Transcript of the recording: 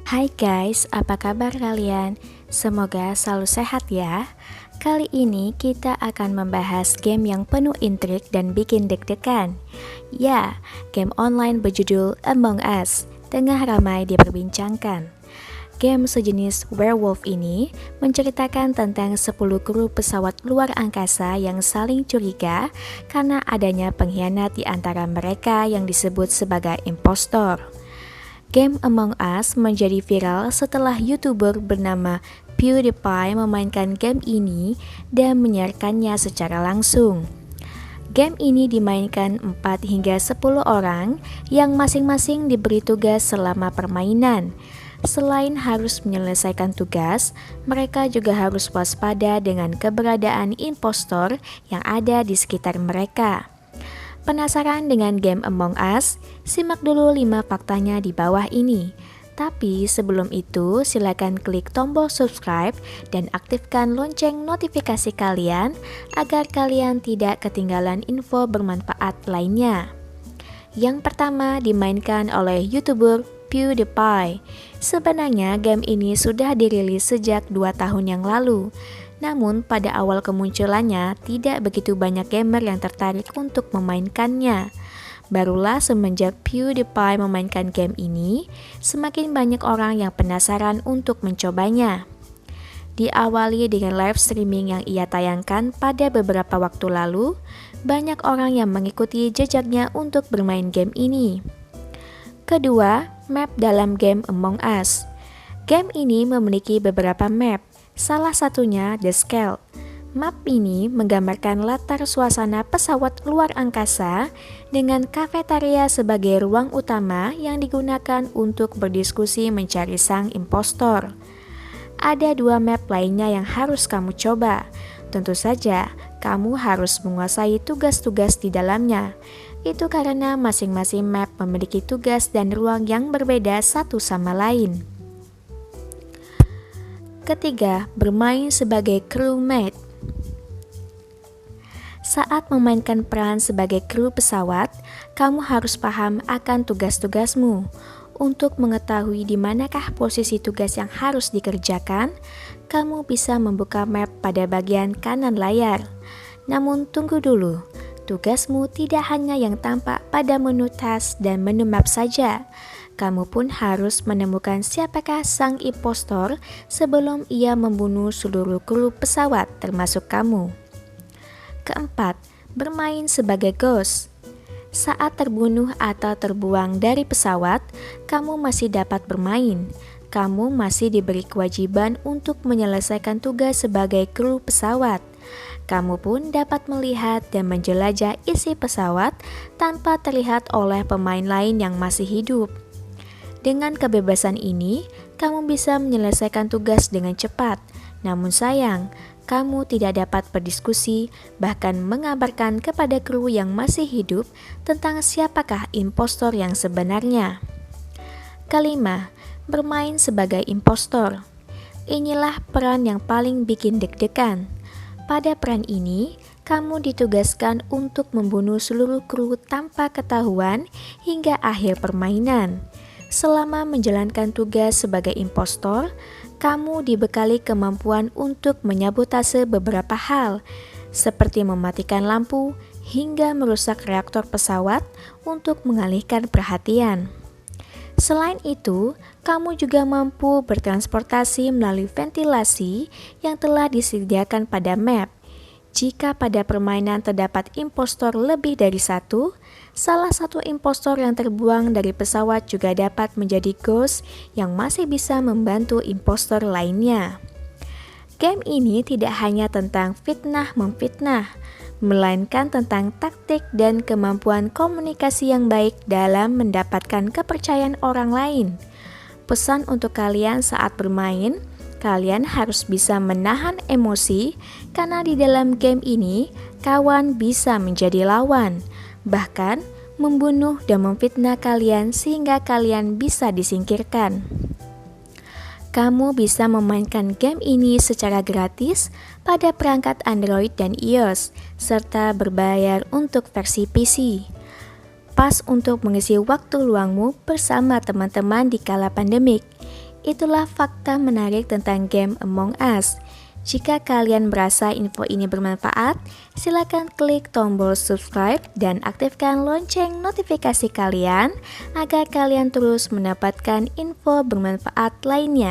Hai guys, apa kabar kalian? Semoga selalu sehat ya. Kali ini kita akan membahas game yang penuh intrik dan bikin deg-degan. Ya, game online berjudul Among Us tengah ramai diperbincangkan. Game sejenis werewolf ini menceritakan tentang 10 kru pesawat luar angkasa yang saling curiga karena adanya pengkhianat di antara mereka yang disebut sebagai impostor. Game Among Us menjadi viral setelah YouTuber bernama PewDiePie memainkan game ini dan menyiarkannya secara langsung. Game ini dimainkan 4 hingga 10 orang yang masing-masing diberi tugas selama permainan. Selain harus menyelesaikan tugas, mereka juga harus waspada dengan keberadaan impostor yang ada di sekitar mereka. Penasaran dengan game Among Us? Simak dulu 5 faktanya di bawah ini. Tapi sebelum itu, silakan klik tombol subscribe dan aktifkan lonceng notifikasi kalian agar kalian tidak ketinggalan info bermanfaat lainnya. Yang pertama dimainkan oleh YouTuber PewDiePie. Sebenarnya game ini sudah dirilis sejak 2 tahun yang lalu. Namun pada awal kemunculannya tidak begitu banyak gamer yang tertarik untuk memainkannya. Barulah semenjak PewDiePie memainkan game ini, semakin banyak orang yang penasaran untuk mencobanya. Diawali dengan live streaming yang ia tayangkan pada beberapa waktu lalu, banyak orang yang mengikuti jejaknya untuk bermain game ini. Kedua, map dalam game Among Us. Game ini memiliki beberapa map. Salah satunya The Scale. Map ini menggambarkan latar suasana pesawat luar angkasa dengan kafetaria sebagai ruang utama yang digunakan untuk berdiskusi mencari sang impostor. Ada 2 map lainnya yang harus kamu coba. Tentu saja, kamu harus menguasai tugas-tugas di dalamnya. Itu karena masing-masing map memiliki tugas dan ruang yang berbeda satu sama lain. Ketiga, bermain sebagai crewmate. Saat memainkan peran sebagai kru pesawat, kamu harus paham akan tugas-tugasmu. Untuk mengetahui di manakah posisi tugas yang harus dikerjakan, kamu bisa membuka map pada bagian kanan layar. Namun tunggu dulu, tugasmu tidak hanya yang tampak pada menu task dan menu map saja. Kamu pun harus menemukan siapakah sang impostor sebelum ia membunuh seluruh kru pesawat termasuk kamu. Keempat, bermain sebagai ghost. Saat terbunuh atau terbuang dari pesawat, kamu masih dapat bermain. Kamu masih diberi kewajiban untuk menyelesaikan tugas sebagai kru pesawat. Kamu pun dapat melihat dan menjelajah isi pesawat tanpa terlihat oleh pemain lain yang masih hidup. Dengan kebebasan ini, kamu bisa menyelesaikan tugas dengan cepat. Namun sayang, kamu tidak dapat berdiskusi, bahkan mengabarkan kepada kru yang masih hidup tentang siapakah impostor yang sebenarnya. Kelima, bermain sebagai impostor. Inilah peran yang paling bikin deg-degan. Pada peran ini, kamu ditugaskan untuk membunuh seluruh kru tanpa ketahuan hingga akhir permainan. Selama menjalankan tugas sebagai impostor, kamu dibekali kemampuan untuk menyabotase beberapa hal, seperti mematikan lampu hingga merusak reaktor pesawat untuk mengalihkan perhatian. Selain itu, kamu juga mampu bertransportasi melalui ventilasi yang telah disediakan pada map. Jika pada permainan terdapat impostor lebih dari satu, salah satu impostor yang terbuang dari pesawat juga dapat menjadi ghost yang masih bisa membantu impostor lainnya. Game ini tidak hanya tentang fitnah-memfitnah, melainkan tentang taktik dan kemampuan komunikasi yang baik dalam mendapatkan kepercayaan orang lain. Pesan untuk kalian saat bermain, kalian harus bisa menahan emosi karena di dalam game ini kawan bisa menjadi lawan, bahkan membunuh dan memfitnah kalian sehingga kalian bisa disingkirkan. Kamu bisa memainkan game ini secara gratis pada perangkat Android dan iOS, serta berbayar untuk versi PC. Pas untuk mengisi waktu luangmu bersama teman-teman di kala pandemik. itulah fakta menarik tentang game Among Us. Jika kalian merasa info ini bermanfaat, silakan klik tombol subscribe dan aktifkan lonceng notifikasi kalian agar kalian terus mendapatkan info bermanfaat lainnya.